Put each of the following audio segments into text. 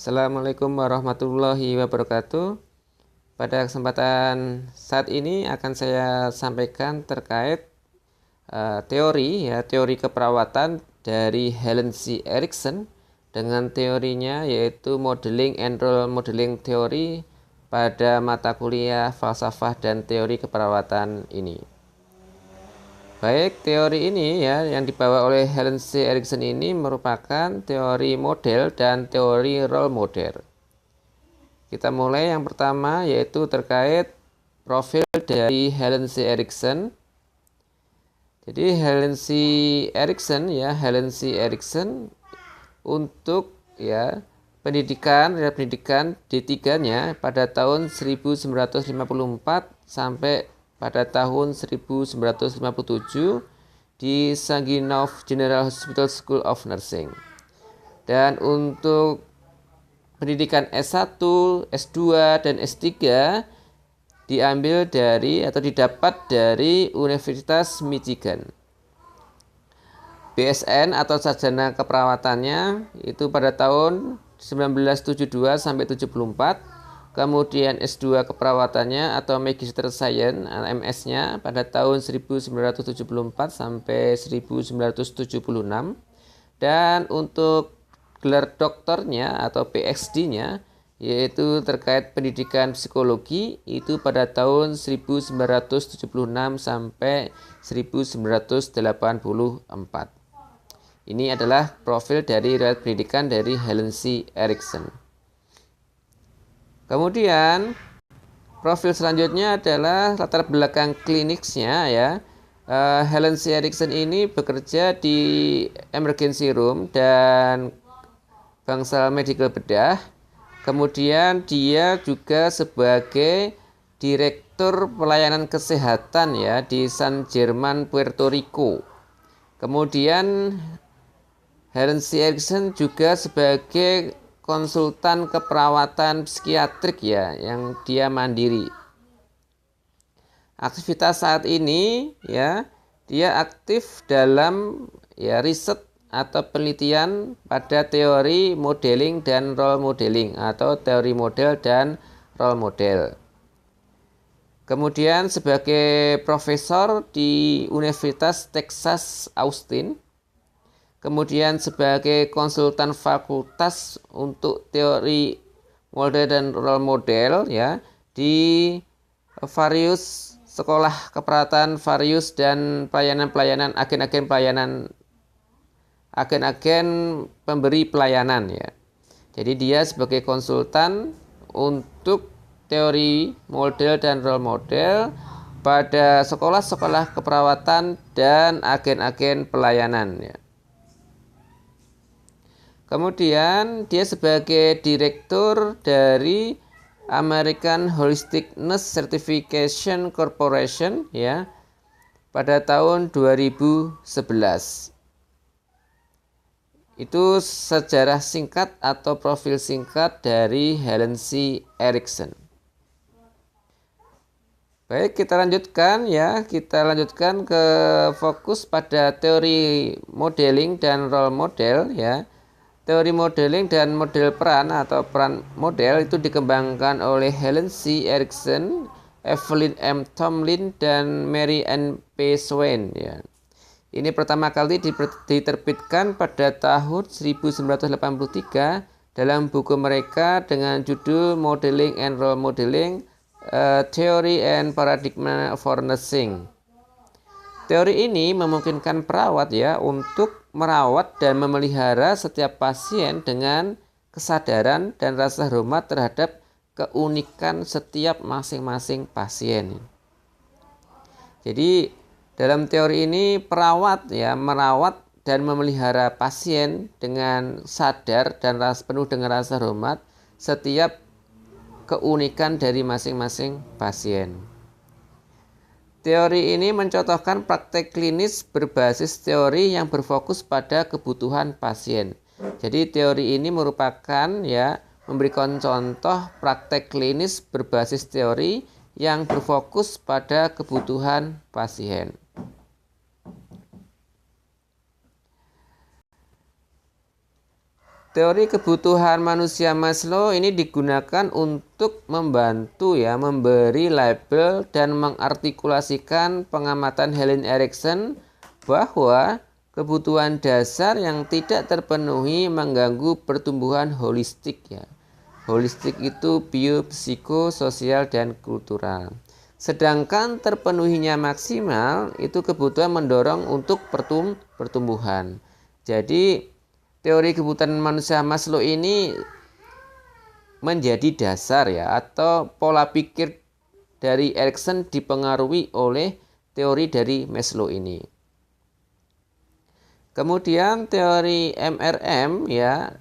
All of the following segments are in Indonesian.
Assalamualaikum warahmatullahi wabarakatuh. Pada kesempatan saat ini akan saya sampaikan terkait teori keperawatan dari Helen C. Erickson dengan teorinya yaitu Modeling and Role Modeling Theory pada mata kuliah falsafah dan teori keperawatan ini. Baik, teori ini yang dibawa oleh Helen C. Erickson ini merupakan teori model dan teori role model. Kita mulai yang pertama yaitu terkait profil dari Helen C. Erickson. Jadi Helen C. Erickson untuk pendidikan D3-nya pada tahun 1954 sampai pada tahun 1957 di Saginaw General Hospital School of Nursing. Dan untuk pendidikan S1, S2, dan S3 diambil dari atau didapat dari Universitas Michigan. BSN atau sarjana keperawatannya itu pada tahun 1972 sampai 74. Kemudian S2 keperawatannya atau Magister Science MS-nya pada tahun 1974 sampai 1976. Dan untuk gelar doktornya atau PhD-nya yaitu terkait pendidikan psikologi itu pada tahun 1976 sampai 1984. Ini adalah profil dari riwayat pendidikan dari Helen C. Erickson. Kemudian profil selanjutnya adalah latar belakang klinisnya Helen C. Erickson ini bekerja di emergency room dan bangsal medical bedah. Kemudian dia juga sebagai direktur pelayanan kesehatan di San German, Puerto Rico. Kemudian Helen C. Erickson juga sebagai konsultan keperawatan psikiatrik yang dia mandiri. Aktivitas saat ini dia aktif dalam riset atau penelitian pada teori modeling dan role modeling atau teori model dan role model. Kemudian sebagai profesor di Universitas Texas Austin. Kemudian sebagai konsultan fakultas untuk teori model dan role model di various sekolah keperawatan various dan pelayanan agen-agen pemberi pelayanan Jadi dia sebagai konsultan untuk teori model dan role model pada sekolah-sekolah keperawatan dan agen-agen pelayanan Kemudian dia sebagai direktur dari American Holistic Nurse Certification Corporation pada tahun 2011. Itu sejarah singkat atau profil singkat dari Helen C. Erickson. Baik, kita lanjutkan ke fokus pada teori modeling dan role model Teori modeling dan model peran atau peran model itu dikembangkan oleh Helen C. Erickson, Evelyn M. Tomlin, dan Mary N. P. Swain Ini pertama kali diterbitkan pada tahun 1983 dalam buku mereka dengan judul Modeling and Role Modeling, Theory and Paradigm for Nursing. Teori ini memungkinkan perawat untuk merawat dan memelihara setiap pasien dengan kesadaran dan rasa hormat terhadap keunikan setiap masing-masing pasien. Jadi dalam teori ini perawat merawat dan memelihara pasien dengan sadar dan penuh dengan rasa hormat setiap keunikan dari masing-masing pasien. Teori ini mencontohkan praktek klinis berbasis teori yang berfokus pada kebutuhan pasien. Jadi teori ini merupakan memberikan contoh praktek klinis berbasis teori yang berfokus pada kebutuhan pasien. Teori kebutuhan manusia Maslow ini digunakan untuk membantu ya memberi label dan mengartikulasikan pengamatan Helen Erickson bahwa kebutuhan dasar yang tidak terpenuhi mengganggu pertumbuhan holistik ya. Holistik itu bio, psiko, sosial, dan kultural. Sedangkan terpenuhinya maksimal itu kebutuhan mendorong untuk pertumbuhan. Jadi teori kebutuhan manusia Maslow ini menjadi dasar ya atau pola pikir dari Erikson dipengaruhi oleh teori dari Maslow ini. Kemudian teori MRM ya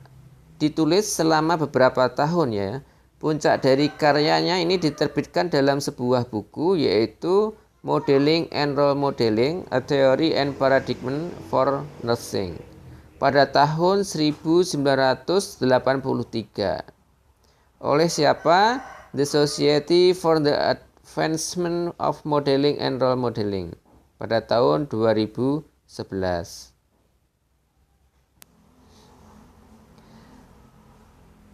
ditulis selama beberapa tahun ya. Puncak dari karyanya ini diterbitkan dalam sebuah buku yaitu Modeling and Role Modeling, A Theory and Paradigm for Nursing pada tahun 1983. Oleh siapa? The Society for the Advancement of Modeling and Role Modeling pada tahun 2011.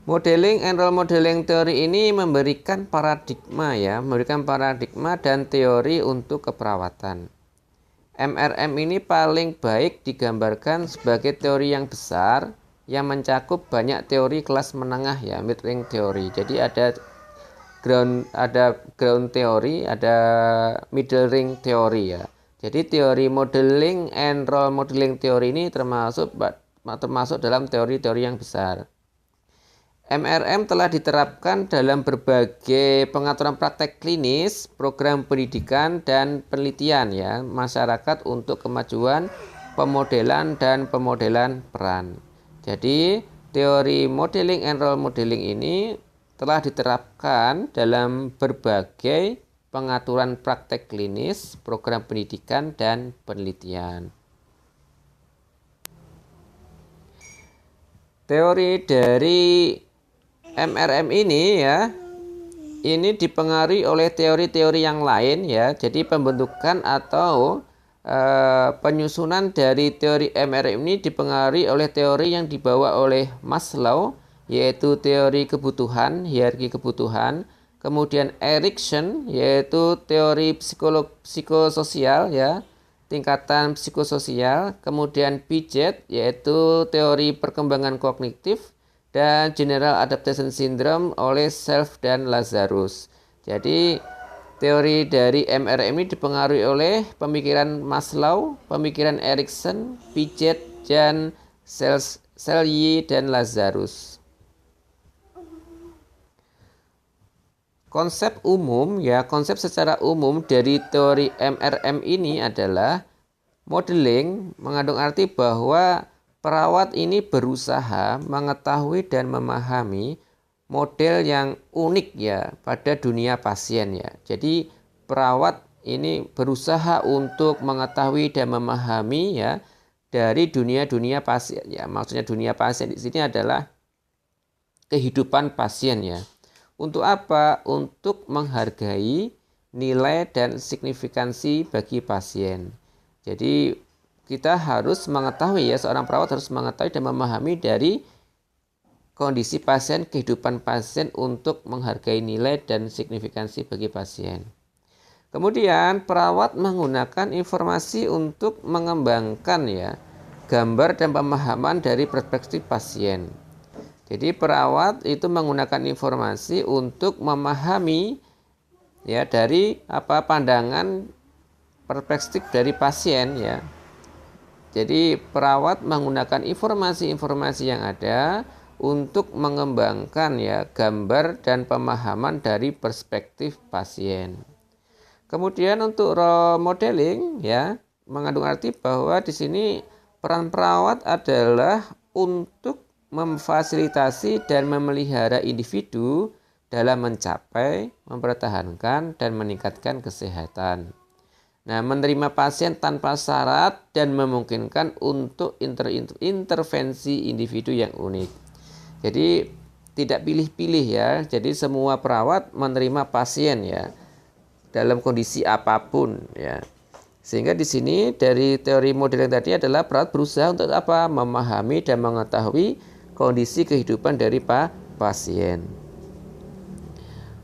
Modeling and Role Modeling teori ini memberikan paradigma dan teori untuk keperawatan. MRM ini paling baik digambarkan sebagai teori yang besar yang mencakup banyak teori kelas menengah ya, mid-range teori. Jadi ada ground teori, ada middle range teori ya. Jadi teori modeling and role modeling teori ini termasuk dalam teori-teori yang besar. MRM telah diterapkan dalam berbagai pengaturan praktek klinis, program pendidikan, dan penelitian ya masyarakat untuk kemajuan pemodelan dan pemodelan peran. Jadi teori modeling and role modeling ini telah diterapkan dalam berbagai pengaturan praktek klinis, program pendidikan, dan penelitian. Teori dari MRM ini ya, ini dipengaruhi oleh teori-teori yang lain ya. Jadi pembentukan atau penyusunan dari teori MRM ini dipengaruhi oleh teori yang dibawa oleh Maslow, yaitu teori kebutuhan, hierarki kebutuhan. Kemudian Erikson, yaitu teori psikososial ya, tingkatan psikososial. Kemudian Piaget, yaitu teori perkembangan kognitif. Dan General Adaptation Syndrome oleh Self dan Lazarus. Jadi teori dari MRM ini dipengaruhi oleh pemikiran Maslow, pemikiran Erikson, Piaget, dan Selye dan Lazarus. Konsep secara umum dari teori MRM ini adalah modeling, mengandung arti bahwa perawat ini berusaha mengetahui dan memahami model yang unik ya pada dunia pasien ya. Jadi perawat ini berusaha untuk mengetahui dan memahami ya dari dunia pasien ya. Maksudnya dunia pasien di sini adalah kehidupan pasien ya. Untuk apa? Untuk menghargai nilai dan signifikansi bagi pasien. Jadi kita harus mengetahui ya, seorang perawat harus mengetahui dan memahami dari kondisi pasien, kehidupan pasien untuk menghargai nilai dan signifikansi bagi pasien. Kemudian perawat menggunakan informasi untuk mengembangkan ya gambar dan pemahaman dari perspektif pasien. Jadi perawat itu menggunakan informasi untuk memahami ya dari pandangan perspektif dari pasien ya. Jadi perawat menggunakan informasi-informasi yang ada untuk mengembangkan ya gambar dan pemahaman dari perspektif pasien. Kemudian untuk role modeling ya mengandung arti bahwa di sini peran perawat adalah untuk memfasilitasi dan memelihara individu dalam mencapai, mempertahankan, dan meningkatkan kesehatan. Nah, menerima pasien tanpa syarat dan memungkinkan untuk intervensi individu yang unik. Jadi tidak pilih-pilih ya. Jadi semua perawat menerima pasien ya dalam kondisi apapun ya. Sehingga di sini dari teori modeling tadi adalah perawat berusaha untuk memahami dan mengetahui kondisi kehidupan dari pasien.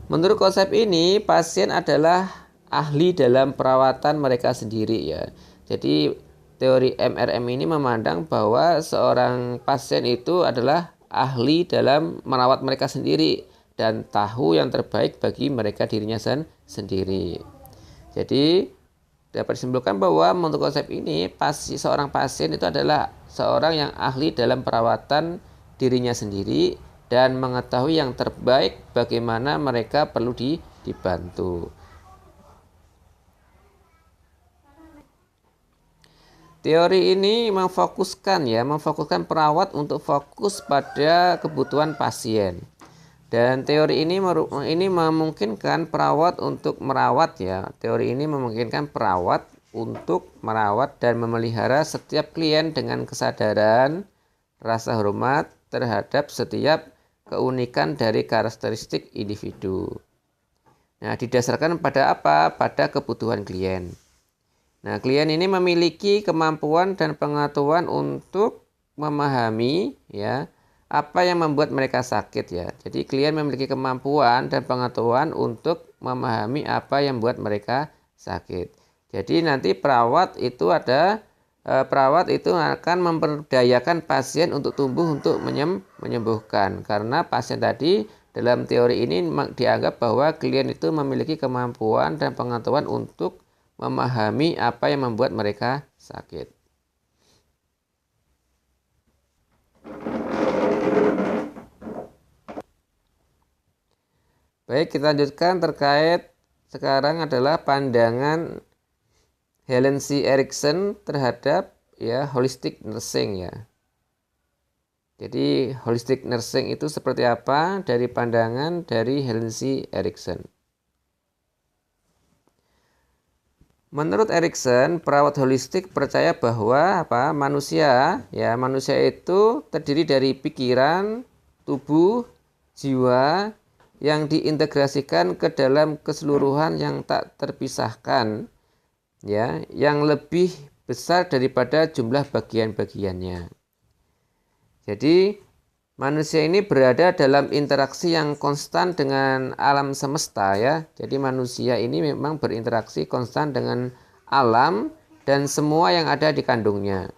Menurut konsep ini, pasien adalah ahli dalam perawatan mereka sendiri ya. Jadi teori MRM ini memandang bahwa seorang pasien itu adalah ahli dalam merawat mereka sendiri dan tahu yang terbaik bagi mereka dirinya sendiri. Jadi dapat disimpulkan bahwa menurut konsep ini seorang pasien itu adalah seorang yang ahli dalam perawatan dirinya sendiri dan mengetahui yang terbaik bagaimana mereka perlu dibantu. Teori ini memfokuskan perawat untuk fokus pada kebutuhan pasien. Dan teori ini memungkinkan perawat untuk merawat ya. Teori ini memungkinkan perawat untuk merawat dan memelihara setiap klien dengan kesadaran, rasa hormat terhadap setiap keunikan dari karakteristik individu. Nah, didasarkan pada apa? Pada kebutuhan klien. Nah, klien ini memiliki kemampuan dan pengetahuan untuk memahami ya apa yang membuat mereka sakit ya. Jadi klien memiliki kemampuan dan pengetahuan untuk memahami apa yang membuat mereka sakit. Jadi nanti perawat itu akan memberdayakan pasien untuk tumbuh untuk menyembuhkan. Karena pasien tadi dalam teori ini dianggap bahwa klien itu memiliki kemampuan dan pengetahuan untuk memahami apa yang membuat mereka sakit. Baik, kita lanjutkan terkait sekarang adalah pandangan Helen C. Erickson terhadap ya holistic nursing ya. Jadi holistic nursing itu seperti apa dari pandangan dari Helen C. Erickson. Menurut Erickson, perawat holistik percaya bahwa manusia itu terdiri dari pikiran, tubuh, jiwa yang diintegrasikan ke dalam keseluruhan yang tak terpisahkan ya, yang lebih besar daripada jumlah bagian-bagiannya. Jadi manusia ini berada dalam interaksi yang konstan dengan alam semesta ya. Jadi manusia ini memang berinteraksi konstan dengan alam dan semua yang ada di kandungnya.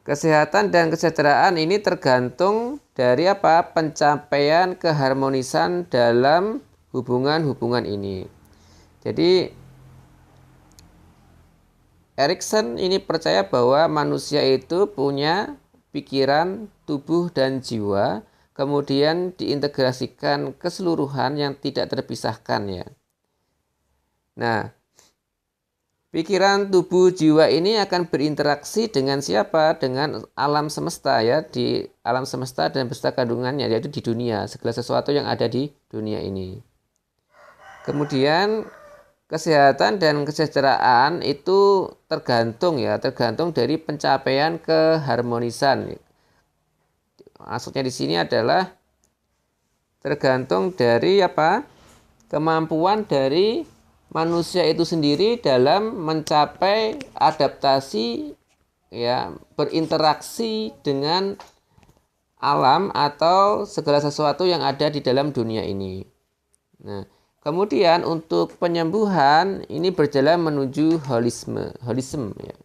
Kesehatan dan kesejahteraan ini tergantung dari pencapaian keharmonisan dalam hubungan-hubungan ini. Jadi Erickson ini percaya bahwa manusia itu punya pikiran, tubuh, dan jiwa, kemudian diintegrasikan keseluruhan yang tidak terpisahkan ya. Nah, pikiran, tubuh, jiwa ini akan berinteraksi dengan siapa? Dengan alam semesta ya, di alam semesta dan beserta kandungannya, yaitu di dunia, segala sesuatu yang ada di dunia ini. Kemudian kesehatan dan kesejahteraan itu tergantung dari pencapaian keharmonisan. Maksudnya di sini adalah tergantung dari kemampuan dari manusia itu sendiri dalam mencapai adaptasi ya, berinteraksi dengan alam atau segala sesuatu yang ada di dalam dunia ini. Nah, kemudian untuk penyembuhan ini berjalan menuju holisme ya.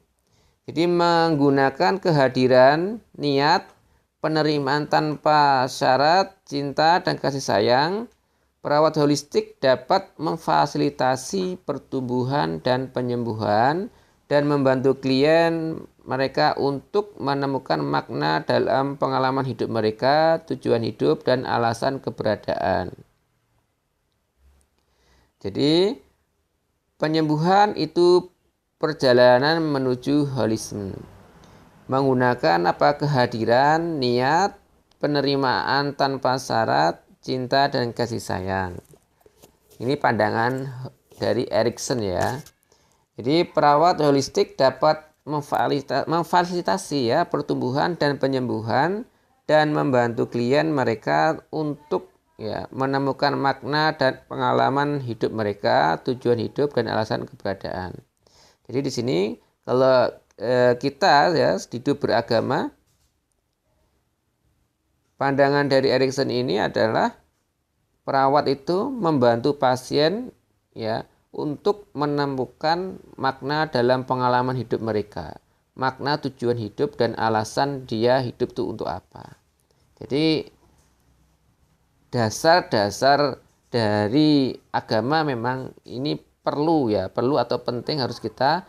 Jadi menggunakan kehadiran, niat, penerimaan tanpa syarat, cinta dan kasih sayang, perawat holistik dapat memfasilitasi pertumbuhan dan penyembuhan dan membantu klien mereka untuk menemukan makna dalam pengalaman hidup mereka, tujuan hidup dan alasan keberadaan. Jadi penyembuhan itu perjalanan menuju holisme. Menggunakan kehadiran, niat, penerimaan tanpa syarat, cinta dan kasih sayang. Ini pandangan dari Erickson ya. Jadi perawat holistik dapat memfasilitasi ya pertumbuhan dan penyembuhan dan membantu klien mereka untuk ya menemukan makna dan pengalaman hidup mereka, tujuan hidup dan alasan keberadaan. Jadi di sini kalau kita ya hidup beragama Pandangan dari Erikson ini adalah perawat itu membantu pasien ya untuk menemukan makna dalam pengalaman hidup mereka, makna tujuan hidup dan alasan dia hidup itu untuk apa. Jadi dasar-dasar dari agama memang ini perlu atau penting harus kita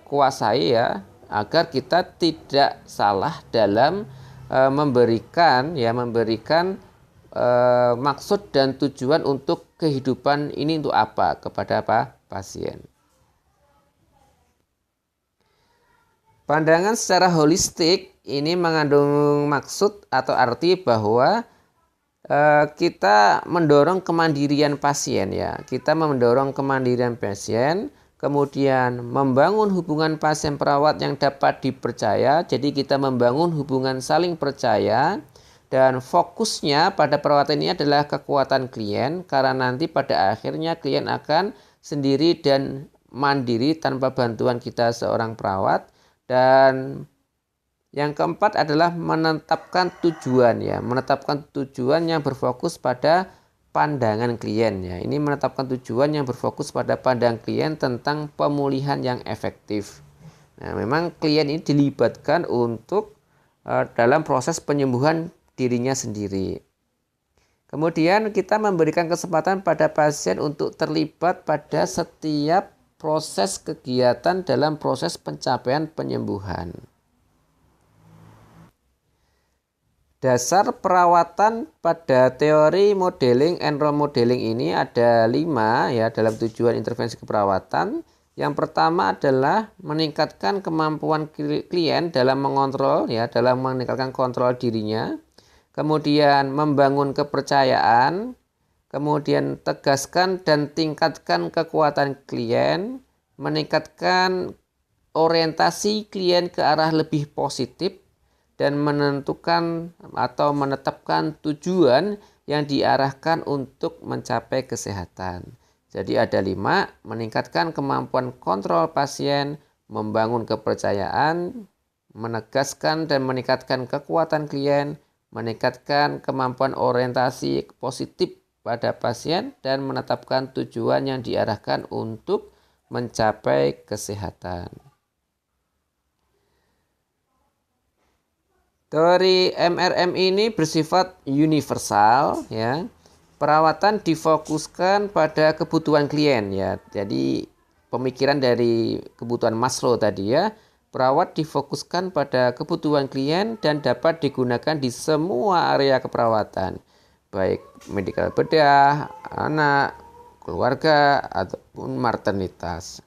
kuasai ya, agar kita tidak salah dalam memberikan maksud dan tujuan untuk kehidupan ini untuk apa kepada pasien. Pandangan secara holistik ini mengandung maksud atau arti bahwa kita mendorong kemandirian pasien ya. Kita mendorong kemandirian pasien, kemudian membangun hubungan pasien perawat yang dapat dipercaya. Jadi kita membangun hubungan saling percaya dan fokusnya pada perawatan ini adalah kekuatan klien, karena nanti pada akhirnya klien akan sendiri dan mandiri tanpa bantuan kita seorang perawat. Dan yang keempat adalah menetapkan tujuan ya, menetapkan tujuan yang berfokus pada pandangan klien ya. Ini menetapkan tujuan yang berfokus pada pandangan klien tentang pemulihan yang efektif. Nah, memang klien ini dilibatkan untuk dalam proses penyembuhan dirinya sendiri. Kemudian kita memberikan kesempatan pada pasien untuk terlibat pada setiap proses kegiatan dalam proses pencapaian penyembuhan. Dasar perawatan pada teori modeling and role modeling ini ada 5 ya dalam tujuan intervensi keperawatan. Yang pertama adalah meningkatkan kemampuan klien dalam mengontrol ya, dalam meningkatkan kontrol dirinya. Kemudian membangun kepercayaan, kemudian tegaskan dan tingkatkan kekuatan klien, meningkatkan orientasi klien ke arah lebih positif, dan menentukan atau menetapkan tujuan yang diarahkan untuk mencapai kesehatan. Jadi ada 5, meningkatkan kemampuan kontrol pasien, membangun kepercayaan, menegaskan dan meningkatkan kekuatan klien, meningkatkan kemampuan orientasi positif pada pasien, dan menetapkan tujuan yang diarahkan untuk mencapai kesehatan. Teori MRM ini bersifat universal ya. Perawatan difokuskan pada kebutuhan klien ya. Jadi pemikiran dari kebutuhan Maslow tadi ya. Perawat difokuskan pada kebutuhan klien dan dapat digunakan di semua area keperawatan, baik medikal bedah, anak, keluarga ataupun maternitas.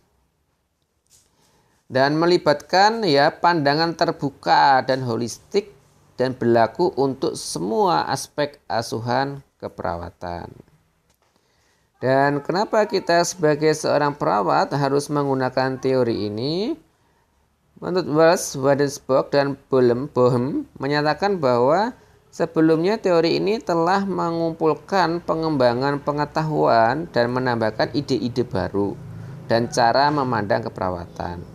Dan melibatkan ya pandangan terbuka dan holistik dan berlaku untuk semua aspek asuhan keperawatan. Dan kenapa kita sebagai seorang perawat harus menggunakan teori ini? Menurut Wells, Wadensburg, dan Bohem menyatakan bahwa sebelumnya teori ini telah mengumpulkan pengembangan pengetahuan dan menambahkan ide-ide baru dan cara memandang keperawatan.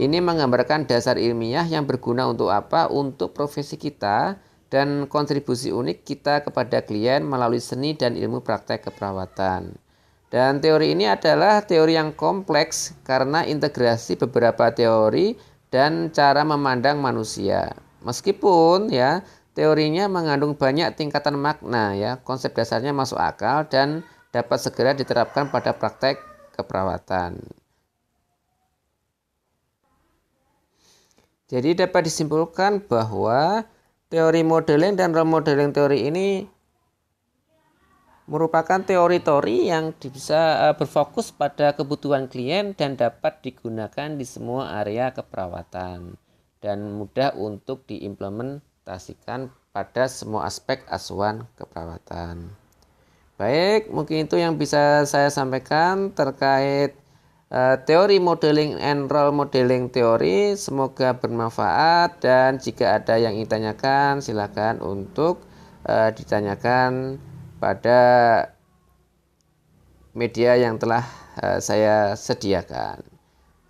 Ini menggambarkan dasar ilmiah yang berguna untuk apa? Untuk profesi kita dan kontribusi unik kita kepada klien melalui seni dan ilmu praktek keperawatan. Dan teori ini adalah teori yang kompleks karena integrasi beberapa teori dan cara memandang manusia. Meskipun ya teorinya mengandung banyak tingkatan makna ya, konsep dasarnya masuk akal dan dapat segera diterapkan pada praktek keperawatan. Jadi dapat disimpulkan bahwa teori modeling dan role modeling teori ini merupakan teori-teori yang bisa berfokus pada kebutuhan klien dan dapat digunakan di semua area keperawatan dan mudah untuk diimplementasikan pada semua aspek asuhan keperawatan. Baik, mungkin itu yang bisa saya sampaikan terkait teori modeling and role modeling teori. Semoga bermanfaat, dan jika ada yang ingin tanyakan silakan untuk ditanyakan pada media yang telah saya sediakan.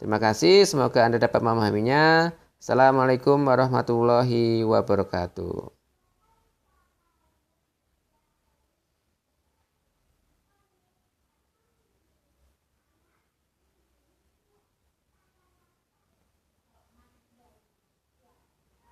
Terima kasih, semoga Anda dapat memahaminya. Assalamualaikum warahmatullahi wabarakatuh.